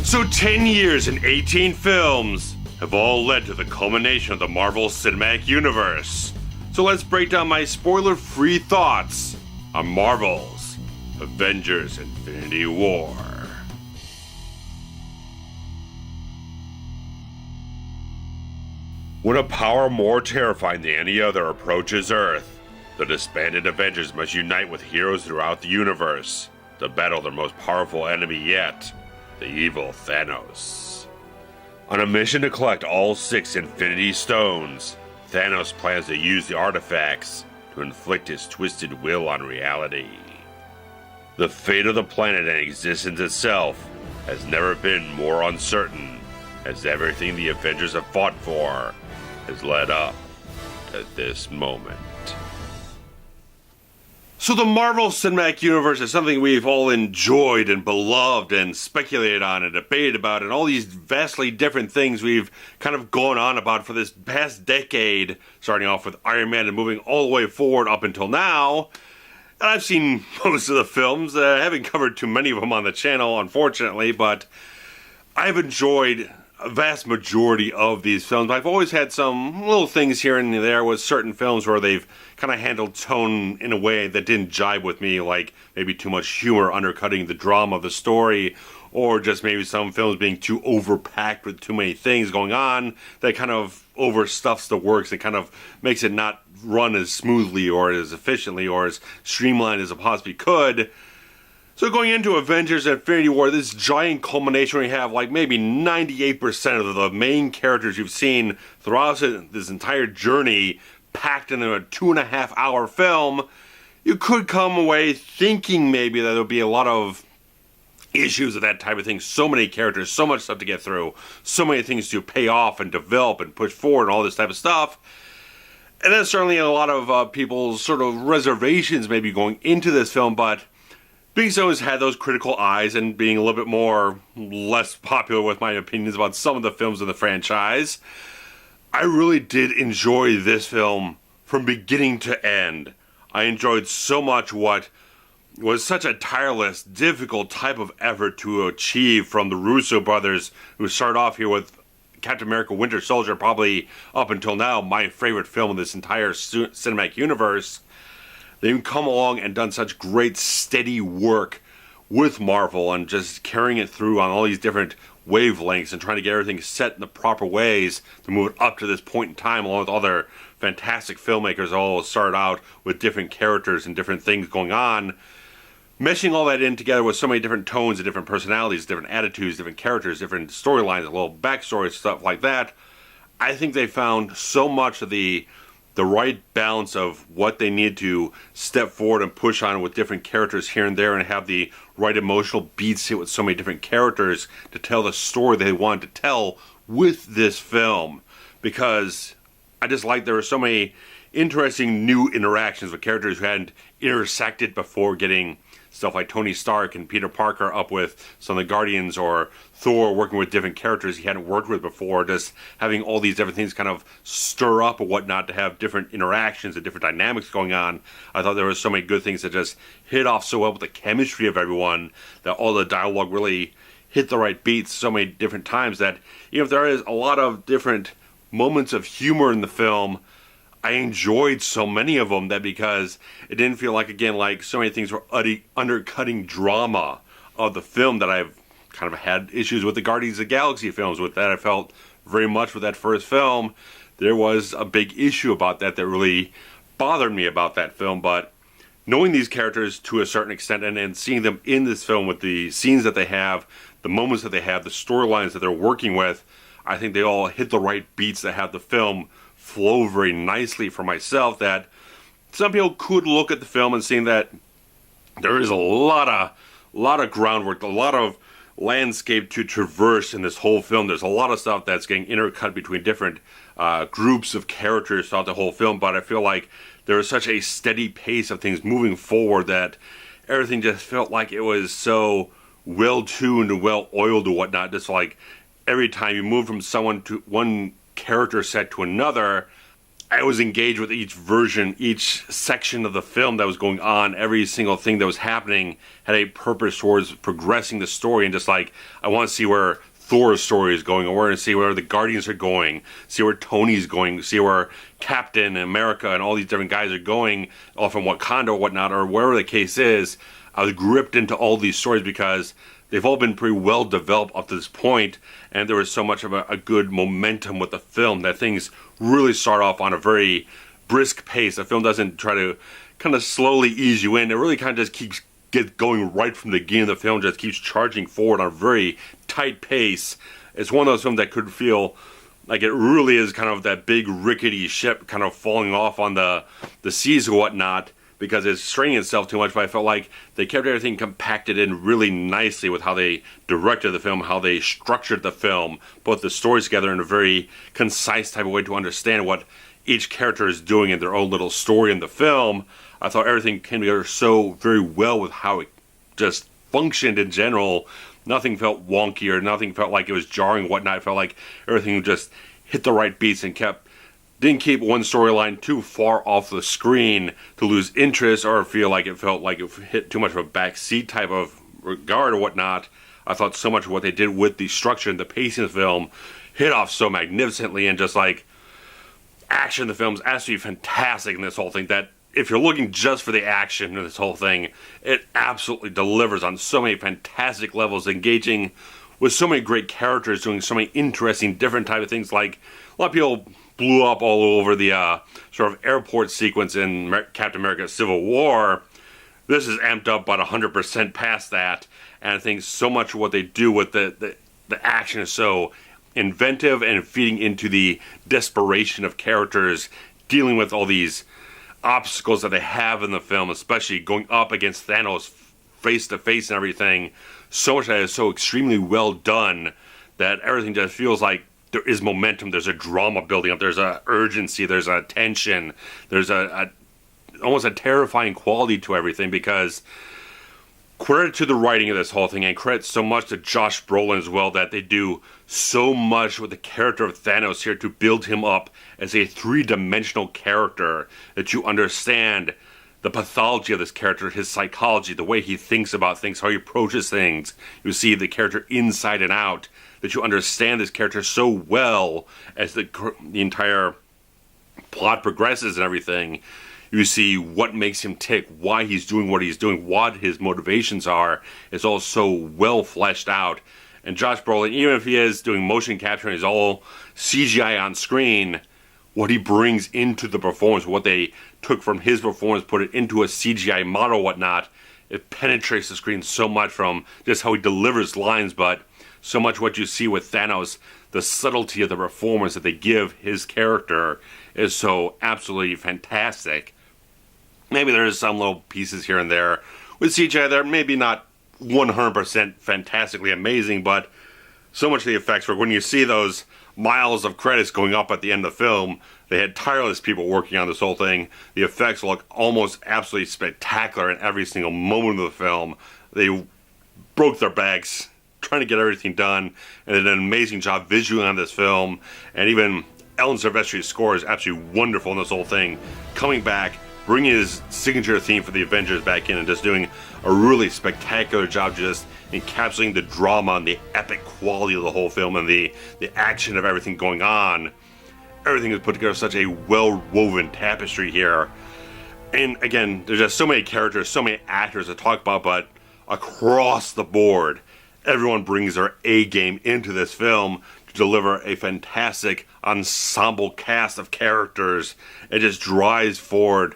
So 10 years and 18 films have all led to the culmination of the Marvel Cinematic Universe. So let's break down my spoiler-free thoughts on Marvel's Avengers Infinity War. When a power more terrifying than any other approaches Earth, the disbanded Avengers must unite with heroes throughout the universe to battle their most powerful enemy yet, the evil Thanos. On a mission to collect all 6 Infinity Stones, Thanos plans to use the artifacts to inflict his twisted will on reality. The fate of the planet and existence itself has never been more uncertain, as everything the Avengers have fought for has led up to this moment. So the Marvel Cinematic Universe is something we've all enjoyed and beloved and speculated on and debated about, and all these vastly different things we've kind of gone on about for this past decade, starting off with Iron Man and moving all the way forward up until now. And I've seen most of the films. I haven't covered too many of them on the channel, unfortunately, but I've enjoyed a vast majority of these films. I've always had some little things here and there with certain films where they've kind of handled tone in a way that didn't jibe with me, like maybe too much humor undercutting the drama of the story, or just maybe some films being too overpacked with too many things going on that kind of overstuffs the works and kind of makes it not run as smoothly or as efficiently or as streamlined as it possibly could. So going into Avengers Infinity War, this giant culmination where you have like maybe 98% of the main characters you've seen throughout this entire journey packed into a 2.5 hour film, you could come away thinking maybe that there'll be a lot of issues with that type of thing. So many characters, so much stuff to get through, so many things to pay off and develop and push forward and all this type of stuff. And that's certainly a lot of people's sort of reservations maybe going into this film, but being someone who's had those critical eyes and being a little bit less popular with my opinions about some of the films in the franchise, I really did enjoy this film from beginning to end. I enjoyed so much what was such a tireless, difficult type of effort to achieve from the Russo brothers, who started off here with Captain America Winter Soldier, probably up until now my favorite film in this entire cinematic universe. They've come along and done such great, steady work with Marvel and just carrying it through on all these different wavelengths and trying to get everything set in the proper ways to move it up to this point in time, along with other fantastic filmmakers all started out with different characters and different things going on. Meshing all that in together with so many different tones and different personalities, different attitudes, different characters, different storylines, a little backstory, stuff like that. I think they found so much of the right balance of what they need to step forward and push on with different characters here and there, and have the right emotional beats hit with so many different characters to tell the story they wanted to tell with this film. Because I just like there were so many interesting new interactions with characters who hadn't intersected before, getting stuff like Tony Stark and Peter Parker up with some of the Guardians, or Thor working with different characters he hadn't worked with before, just having all these different things kind of stir up and whatnot to have different interactions and different dynamics going on. I thought there were so many good things that just hit off so well with the chemistry of everyone, that all the dialogue really hit the right beats so many different times, that even if there is a lot of different moments of humor in the film, I enjoyed so many of them, that because it didn't feel like, again, like so many things were undercutting drama of the film that I've kind of had issues with the Guardians of the Galaxy films with. That I felt very much with that first film. There was a big issue about that really bothered me about that film. But knowing these characters to a certain extent, and seeing them in this film with the scenes that they have, the moments that they have, the storylines that they're working with, I think they all hit the right beats that have the film flow very nicely for myself. That some people could look at the film and see that there is a lot of groundwork, a lot of landscape to traverse in this whole film. There's a lot of stuff that's getting intercut between different groups of characters throughout the whole film, but I feel like there was such a steady pace of things moving forward that everything just felt like it was so well-tuned and well-oiled and whatnot. Just like every time you move from one character set to another, I was engaged with each version, each section of the film that was going on. Every single thing that was happening had a purpose towards progressing the story, and just like, I want to see where Thor's story is going, or to see where the Guardians are going, see where Tony's going, see where Captain America and all these different guys are going, all from Wakanda or whatnot, or wherever the case is. I was gripped into all these stories because they've all been pretty well developed up to this point, and there was so much of a good momentum with the film that things really start off on a very brisk pace. The film doesn't try to kind of slowly ease you in. It really kind of just keeps going right from the beginning of the film, just keeps charging forward on a very tight pace. It's one of those films that could feel like it really is kind of that big rickety ship kind of falling off on the seas or whatnot, because it's straining itself too much, but I felt like they kept everything compacted in really nicely with how they directed the film, how they structured the film, put the stories together in a very concise type of way to understand what each character is doing in their own little story in the film. I thought everything came together so very well with how it just functioned in general. Nothing felt wonky or nothing felt like it was jarring or whatnot. It felt like everything just hit the right beats and didn't keep one storyline too far off the screen to lose interest or feel like it felt like it hit too much of a backseat type of regard or whatnot. I thought so much of what they did with the structure and the pacing of the film hit off so magnificently, and just like action in the film is absolutely fantastic in this whole thing, that if you're looking just for the action in this whole thing, it absolutely delivers on so many fantastic levels, engaging with so many great characters, doing so many interesting different type of things. Like, a lot of people blew up all over the sort of airport sequence in Captain America Civil War. This is amped up about 100% past that, and I think so much of what they do with the action is so inventive and feeding into the desperation of characters dealing with all these obstacles that they have in the film, especially going up against Thanos face to face and everything. So much that is so extremely well done that everything just feels like there is momentum, there's a drama building up, there's a urgency, there's a tension, there's a almost a terrifying quality to everything, because credit to the writing of this whole thing, and credit so much to Josh Brolin as well, that they do so much with the character of Thanos here to build him up as a three-dimensional character, that you understand the pathology of this character, his psychology, the way he thinks about things, how he approaches things. You see the character inside and out, that you understand this character so well as the entire plot progresses and everything. You see what makes him tick, why he's doing what he's doing, what his motivations are. It's all so well fleshed out. And Josh Brolin, even if he is doing motion capture and he's all CGI on screen, what he brings into the performance, what they took from his performance, put it into a CGI model, whatnot, it penetrates the screen so much, from just how he delivers lines, but so much what you see with Thanos, the subtlety of the performance that they give his character is so absolutely fantastic. Maybe there's some little pieces here and there with CGI that are maybe not 100% fantastically amazing, but so much of the effects work. When you see those miles of credits going up at the end of the film, they had tireless people working on this whole thing. The effects look almost absolutely spectacular in every single moment of the film. They broke their backs trying to get everything done, and did an amazing job visually on this film. And even Alan Silvestri's score is absolutely wonderful in this whole thing, coming back, bringing his signature theme for the Avengers back in, and just doing a really spectacular job just encapsulating the drama and the epic quality of the whole film and the action of everything going on. Everything is put together such a well-woven tapestry here. And again, there's just so many characters, so many actors to talk about, but across the board, everyone brings their A game into this film to deliver a fantastic ensemble cast of characters. It just drives forward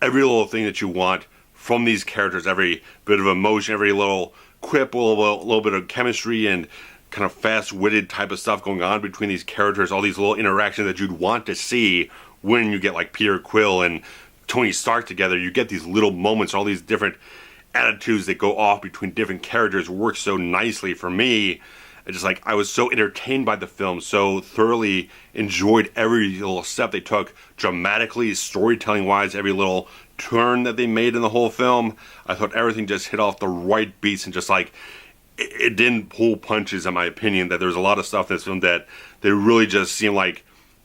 every little thing that you want from these characters, every bit of emotion, every little quip, a little bit of chemistry and kind of fast-witted type of stuff going on between these characters, all these little interactions that you'd want to see when you get like Peter Quill and Tony Stark together. You get these little moments, all these different attitudes that go off between different characters work so nicely for me. It's just like, I was so entertained by the film, so thoroughly enjoyed every little step they took dramatically, storytelling wise, every little turn that they made in the whole film. I thought everything just hit off the right beats, and just like it didn't pull punches, in my opinion. That there was a lot of stuff in this film that they really just seemed like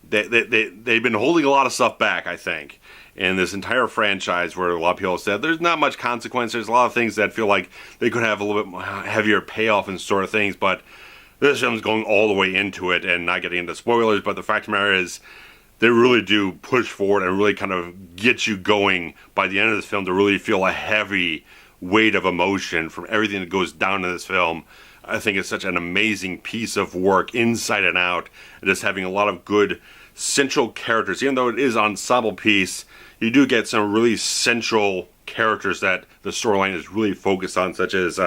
they've been holding a lot of stuff back, I think, in this entire franchise, where a lot of people have said there's not much consequence. There's a lot of things that feel like they could have a little bit more heavier payoff and sort of things, but this film's going all the way into it, and not getting into spoilers, but the fact of the matter is, they really do push forward and really kind of get you going by the end of this film to really feel a heavy weight of emotion from everything that goes down in this film. I think it's such an amazing piece of work inside and out, and just having a lot of good central characters. Even though it is an ensemble piece, you do get some really central characters that the storyline is really focused on, such as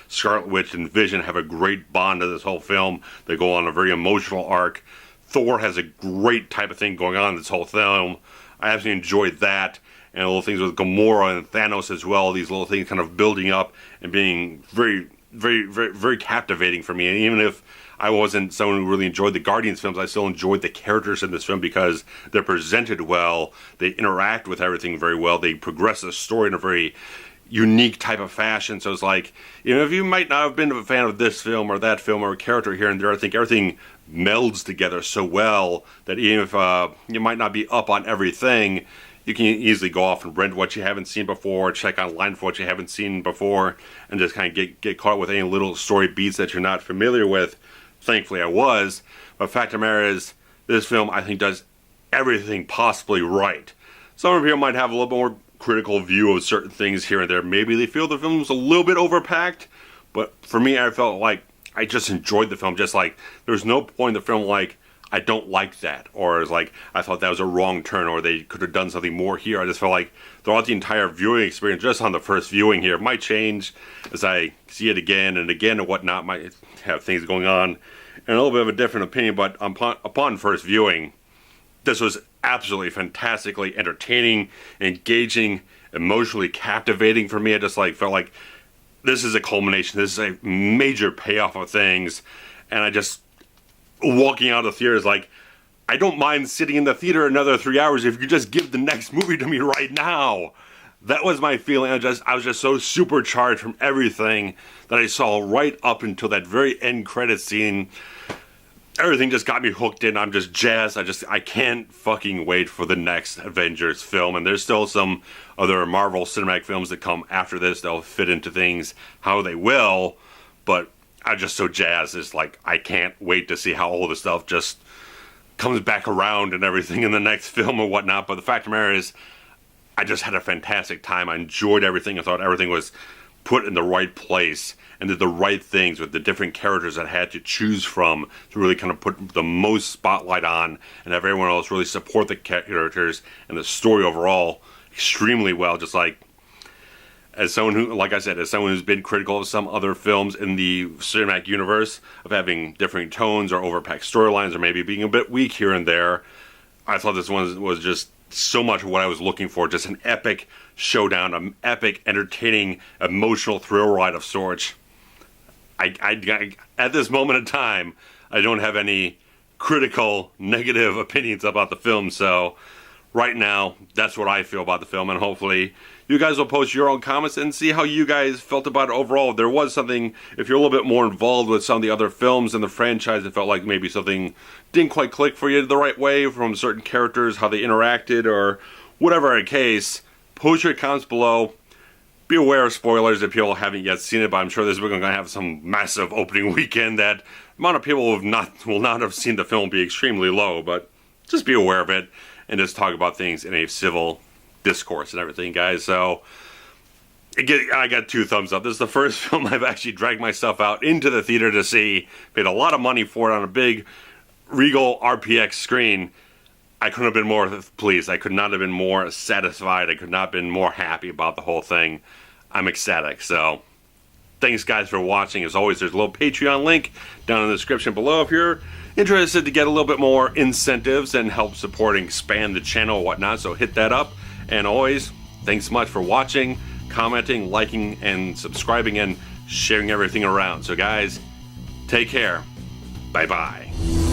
Scarlet Witch and Vision have a great bond to this whole film. They go on a very emotional arc. Thor has a great type of thing going on in this whole film. I absolutely enjoyed that. And little things with Gamora and Thanos as well. These little things kind of building up and being very, very, very, very captivating for me. And even if I wasn't someone who really enjoyed the Guardians films, I still enjoyed the characters in this film because they're presented well. They interact with everything very well. They progress the story in a very unique type of fashion. So it's like, if you might not have been a fan of this film or that film or a character here and there, I think everything melds together so well that even if you might not be up on everything, you can easily go off and rent what you haven't seen before, check online for what you haven't seen before, and just kind of get caught with any little story beats that you're not familiar with. Thankfully I was. But the fact of the matter is, this film, I think, does everything possibly right. Some people might have a little more critical view of certain things here and there. Maybe they feel the film was a little bit overpacked, but for me, I felt like I just enjoyed the film. Just like, there's no point in the film like, I don't like that, or it's like, I thought that was a wrong turn, or they could have done something more here. I just felt like throughout the entire viewing experience, just on the first viewing here, it might change as I see it again and whatnot, might have things going on, and a little bit of a different opinion, but upon first viewing, this was absolutely fantastically entertaining, engaging, emotionally captivating for me. I just felt like this is a culmination, this is a major payoff of things, and I just, walking out of the theater is like, I don't mind sitting in the theater another 3 hours if you just give the next movie to me right now. That was my feeling. I was just so supercharged from everything that I saw right up until that very end credit scene. Everything just got me hooked in. I'm just jazzed. I can't fucking wait for the next Avengers film. And there's still some other Marvel cinematic films that come after this. They'll fit into things how they will. But I'm just so jazzed. It's like, I can't wait to see how all this stuff just comes back around and everything in the next film or whatnot. But the fact of the matter is, I just had a fantastic time. I enjoyed everything. I thought everything was put in the right place and did the right things with the different characters that I had to choose from to really kind of put the most spotlight on and have everyone else really support the characters and the story overall extremely well. Just like, as someone who, like I said, as someone who's been critical of some other films in the cinematic universe of having differing tones or overpacked storylines or maybe being a bit weak here and there, I thought this one was just so much what I was looking for. Just an epic showdown, an epic, entertaining, emotional thrill ride of sorts. I at this moment in time, I don't have any critical, negative opinions about the film, so right now, that's what I feel about the film, and hopefully you guys will post your own comments and see how you guys felt about it overall. If there was something, if you're a little bit more involved with some of the other films in the franchise, it felt like maybe something didn't quite click for you the right way from certain characters, how they interacted, or whatever the case, post your comments below. Be aware of spoilers if people haven't yet seen it, but I'm sure this is going to have some massive opening weekend that the amount of people who will not have seen the film will be extremely low, but just be aware of it and just talk about things in a civil discourse and everything, guys. So I got 2 thumbs up. This is the first film I've actually dragged myself out into the theater to see. Paid a lot of money for it on a big Regal RPX screen. I couldn't have been more pleased. I could not have been more satisfied. I could not have been more happy about the whole thing. I'm ecstatic. So thanks, guys, for watching. As always, there's a little Patreon link down in the description below if you're interested to get a little bit more incentives and help support and expand the channel and whatnot. So hit that up. And always, thanks so much for watching, commenting, liking, and subscribing, and sharing everything around. So guys, take care. Bye-bye.